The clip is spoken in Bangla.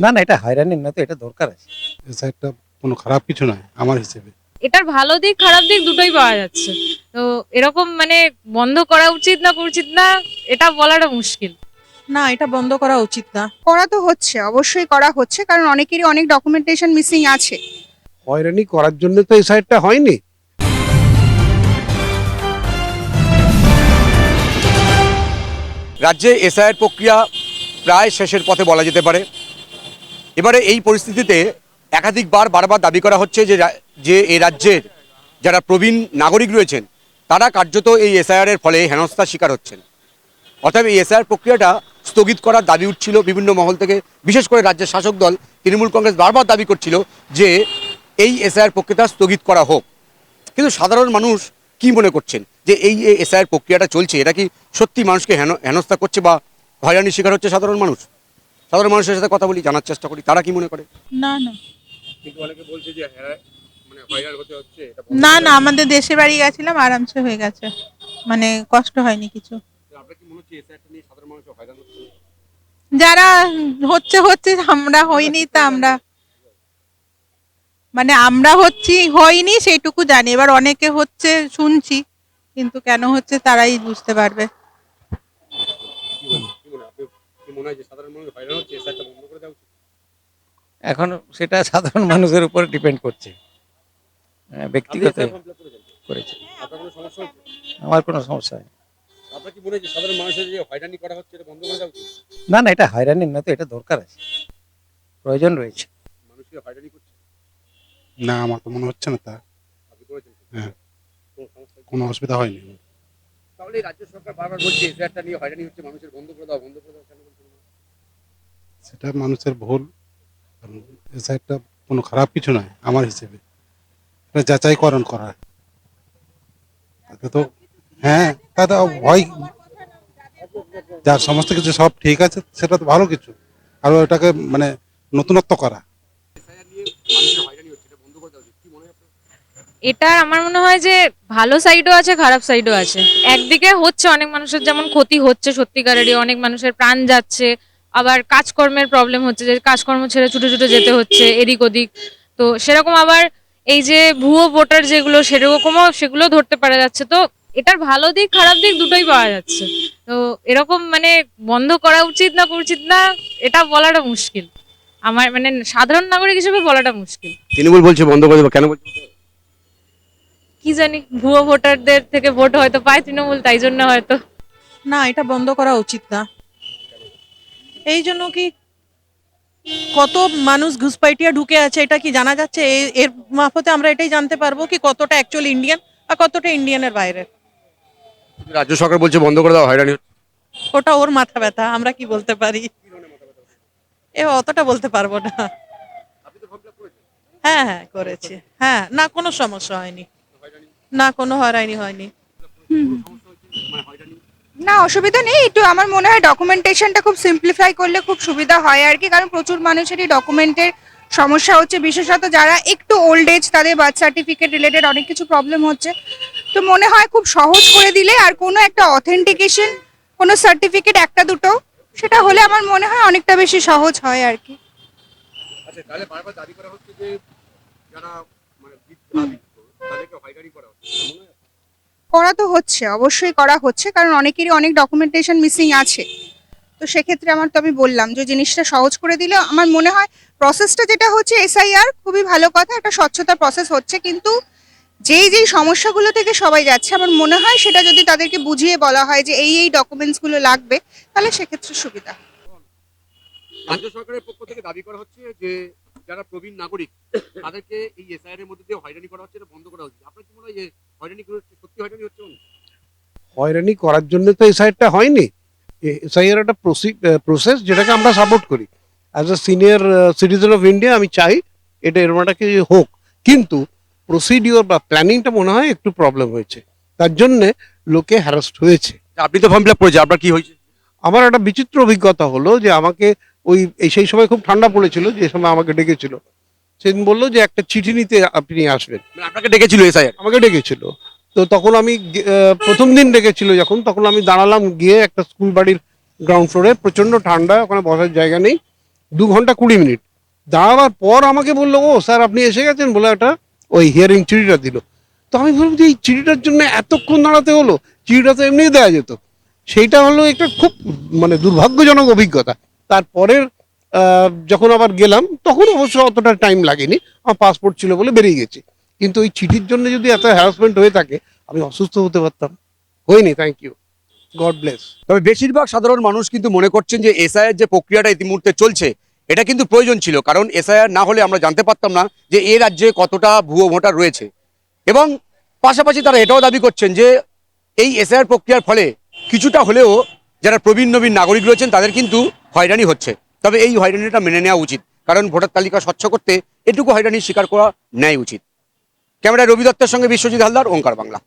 না, না, এটা হয়রানির না তো, এটা দরকার আছে। এটা কোনো খারাপ কিছু নয় আমার হিসেবে। এটার ভালো দিক খারাপ দিক দুটোই পাওয়া যাচ্ছে। তো এরকম মানে বন্ধ করা উচিত না উচিত না এটা বলাটা মুশকিল। না, এটা বন্ধ করা উচিত না। করা তো হচ্ছে, অবশ্যই করা হচ্ছে, কারণ অনেকেরই অনেক ডকুমেন্টেশন মিসিং আছে। হয়রানি করার জন্য তো এই সাইডটা হয়নি। রাজ্যে এসআইআর প্রক্রিয়া প্রায় শেষের পথে বলা যেতে পারে। এবারে এই পরিস্থিতিতে একাধিকবার বারবার দাবি করা হচ্ছে যে এই রাজ্যের যারা প্রবীণ নাগরিক রয়েছেন তারা কার্যত এই এসআইআর এর ফলে হেনস্থার শিকার হচ্ছেন। অর্থাৎ এই এসআইআর প্রক্রিয়াটা স্থগিত করার দাবি উঠছিল বিভিন্ন মহল থেকে, বিশেষ করে রাজ্যের শাসক দল তৃণমূল কংগ্রেস বারবার দাবি করছিল যে এই এসআইআর প্রক্রিয়াটা স্থগিত করা হোক। কিন্তু সাধারণ মানুষ কি মনে করছেন যে এই এসআইআর প্রক্রিয়াটা চলছে এটা কি সত্যি মানুষকে হেনস্থা করছে বা হয়রানির শিকার হচ্ছে সাধারণ মানুষ? সাধারণ মানুষের সাথে কথা বলি, জানার চেষ্টা করি তারা কি মনে করে। না না কিন্তু অনেকে বলছে যে মানে হয়রান হতে হচ্ছে। না না, আমাদের দেশে বাড়ি গেছিলাম, আরামসে হয়ে গেছে, মানে কষ্ট হয়নি কিছু। আপনার কি মনে হচ্ছে এসআইআরটা নিয়ে সাধারণ মানুষ হয়রান হচ্ছে? যারা হচ্ছে হচ্ছে, আমরা হইনি, তা আমরা মানে আমরা হইনি সেইটুকু জানি, এবার অনেকে হচ্ছে শুনছি, কিন্তু কেন হচ্ছে তারাই বুঝতে পারবে। কি মনে হয় যে সাধারণ মানুষ হয়রান হচ্ছে, এসআইআরটা বন্ধ করে দেওয়া উচিত? এখন সেটা সাধারণ মানুষের উপর ডিপেন্ড করছে। ব্যক্তিগত করেছে। আপনার কোনো সমস্যা হচ্ছে? আমার কোনো সমস্যা হয় আপনার কি মনে হয় যে সাধারণ মানুষের যে হয়রানি করা হচ্ছে এটা বন্ধ করে দেওয়া উচিত? না, না, এটা হয়রানির না তো, এটা দরকার আছে, প্রয়োজন রয়েছে। মানুষকে হয়রানি করছে? না, আমার তো মনে হচ্ছে না তা। আপনি করেছেন? হ্যাঁ, কোনো সমস্যা হচ্ছে? কোনো অসুবিধা হয়নি। তাহলে এই রাজ্য সরকার বারবার বলছে এসআইআরটা নিয়ে হয়রানি হচ্ছে, মানুষের বন্ধ করে দাও, বন্ধ করে দাও, কেন বলছে না? সেটা মানুষের ভুল। কারণ এই সাইডটা কোনো খারাপ কিছু নয় আমার হিসেবে। এটা যাচাইকরণ করা, তাতে তো হ্যাঁ, তাতে ভয়, যার সমস্ত কিছু সব ঠিক আছে সেটা তো ভালো কিছু, আর ওটাকে মানে নতুনত্ব করা। এসআইআর নিয়ে মানুষের হয়রানি হচ্ছে, এটা বন্ধ করে দেওয়া উচিত, কি মনে হয় আপনার? এটা আমার মনে হয় যে ভালো সাইডও আছে খারাপ সাইডও আছে। একদিকে হচ্ছে অনেক মানুষের যেমন ক্ষতি হচ্ছে সত্যিকারেরই, অনেক মানুষের প্রাণ যাচ্ছে, আবার কাজকর্মের প্রবলেম হচ্ছে, যে কাজকর্ম ছেড়ে ছুটে ছুটে যেতে হচ্ছে এদিক ওদিক। তো সেরকম আবার এই যে ভুয়ো ভোটার যেগুলো সেরকমও সেগুলো ধরতে পারা যাচ্ছে। তো এটার ভালো দিক খারাপ দিক দুটোই পাওয়া যাচ্ছে। তো এরকম মানে বন্ধ করা উচিত না এটা বলাটা মুশকিল। আমার মানে সাধারণ নাগরিক হিসেবে বলাটা মুশকিল। তৃণমূল বলছে বন্ধ করে দেবো, কেন বলছে? কি জানি, ভুয়ো ভোটারদের থেকে ভোট হয়তো পায় তৃণমূল, তাই জন্য হয়তো। না, এটা বন্ধ করা উচিত না। এই জন্য কি কত মানুষ ঘুষপাইটিয়া ঢুকে আছে এটা কি জানা যাচ্ছে? এর মারফতে আমরা এটাই জানতে পারবো কি কতটা অ্যাকচুয়ালি ইন্ডিয়ান আর কতটা ইন্ডিয়ানের বাইরে। রাজ্য সরকার বলছে বন্ধ করে দাও, হয়রানি হচ্ছে। ওটা ওর মাথা ব্যথা, আমরা কি বলতে পারি? অতটা বলতে পারবো না। আপনি তো ফর্ম ফিল আপ করেছেন? হ্যাঁ হ্যাঁ করেছি। হ্যাঁ, না কোনো সমস্যা হয়নি, না কোনো হয়রানি হয়নি। মানে হয়রানি না, অসুবিধা নেই। একটু আমার মনে হয় ডকুমেন্টেশনটা খুব সিম্পলিফাই করলে খুব সুবিধা হয় আর কি, কারণ প্রচুর মানুষেরই ডকুমেন্টের সমস্যা হচ্ছে, বিশেষত যারা একটু ওল্ড এজ তাদের বার্থ সার্টিফিকেট রিলেটেড অনেক কিছু প্রবলেম হচ্ছে। তো মনে হয় খুব সহজ করে দিলে, আর কোনো একটা অথেন্টিকেশন, কোনো সার্টিফিকেট একটা দুটো সেটা হলে আমার মনে হয় অনেকটা বেশি সহজ হয় আর কি। আচ্ছা, তাহলে বারবার দাবি করা হচ্ছে যে যারা মানে বৃদ্ধ তাদেরকে হয়রানি করা হচ্ছে, মনে হয়? করা তো হচ্ছে, অবশ্যই করা হচ্ছে, কারণ অনেকেরই অনেক ডকুমেন্টেশন মিসিং আছে। তো সেক্ষেত্রে আমি বললাম যে জিনিসটা সহজ করে দিলে আমার মনে হয় প্রসেসটা যেটা হচ্ছে এসআইআর খুবই ভালো কথা, একটা স্বচ্ছতা প্রসেস হচ্ছে, কিন্তু যেই সমস্যাগুলো থেকে সবাই যাচ্ছে আমার মনে হয় সেটা যদি তাদেরকে বুঝিয়ে বলা হয় যে এই ডকুমেন্টসগুলো লাগবে, তাহলে সেক্ষেত্রে সুবিধা হয়। রাজ্য সরকারের পক্ষ থেকে দাবি করা হচ্ছে যে যারা প্রবীণ নাগরিক তাদেরকে এই এসআইআর এর মধ্যে দিয়ে হয়রানি করা হচ্ছে, এটা বন্ধ করা উচিত। আপনার কি মনে হয় যে হয়রানি করে সত্যি হয়রানি হচ্ছে? হয়রানি করার জন্য তো এই সাইডটা হয়নি। এসআইআর একটা প্রসেস যেটাকে আমরা সাপোর্ট করি। As a senior citizen of India আমি চাই এটা এরমাটাকে হোক, কিন্তু প্রসিডিওর বা প্ল্যানিংটা মনে হয় একটু প্রবলেম হয়েছে, তার জন্যে লোকে হ্যারাস্ট হয়েছে। আপনি তো ফর্ম ফিল আপ করেছেন, আপনার কি হয়েছে? আমার একটা বিচিত্র অভিজ্ঞতা হলো যে আমাকে সেই সময় খুব ঠান্ডা পড়েছিল, যে সময় আমাকে ডেকেছিল, সেদিন বললো যে একটা চিঠি নিতে আপনি আসবেন। মানে আপনাকে ডেকেছিল এসআইআর? আমাকে ডেকেছিল। তো তখন আমি প্রথম দিন ডেকেছিল যখন, তখন আমি দাঁড়ালাম গিয়ে একটা স্কুল বাড়ির গ্রাউন্ড ফ্লোরে, প্রচন্ড ঠান্ডা, ওখানে বসার জায়গা নেই। 2 ঘন্টা 20 মিনিট দাঁড়াবার পর আমাকে বললো, ও স্যার আপনি এসে গেছেন বলে একটা ওই হিয়ারিং চিঠিটা দিল। তো আমি বললাম যে এই চিঠিটার জন্য এতক্ষণ দাঁড়াতে হলো, চিঠিটা তো এমনিই দেওয়া যেত। সেইটা হলো একটা খুব মানে দুর্ভাগ্যজনক অভিজ্ঞতা। তারপরের যখন আবার গেলাম তখন অবশ্য অতটা টাইম লাগেনি, আমার পাসপোর্ট ছিল বলে বেরিয়ে গেছি। কিন্তু ওই চিঠির জন্য যদি এত হ্যারাসমেন্ট হয়ে থাকে, আমি অসুস্থ হতে পারতাম। হয়নি, থ্যাংক ইউ, গড ব্লেস। তবে বেশিরভাগ সাধারণ মানুষ কিন্তু মনে করছেন যে এসআইআর যে প্রক্রিয়াটা ইতিমধ্যে চলছে এটা কিন্তু প্রয়োজন ছিল, কারণ এসআইআর না হলে আমরা জানতে পারতাম না যে এ রাজ্যে কতটা ভুয়ো ভোটার রয়েছে। এবং পাশাপাশি তারা এটাও দাবি করছেন যে এই এসআইআর প্রক্রিয়ার ফলে কিছুটা হলেও যারা প্রবীণ নবীন নাগরিক রয়েছেন তাদের কিন্তু হয়রানি হচ্ছে। তবে এই হয়রানিটা মেনে নেওয়া উচিত, কারণ ভোটার তালিকা স্বচ্ছ করতে এটুকু হয়রানি স্বীকার করা ন্যায় উচিত। ক্যামেরায় রবি দত্তের সঙ্গে বিশ্বজিৎ হালদার, ওঙ্কার বাংলা।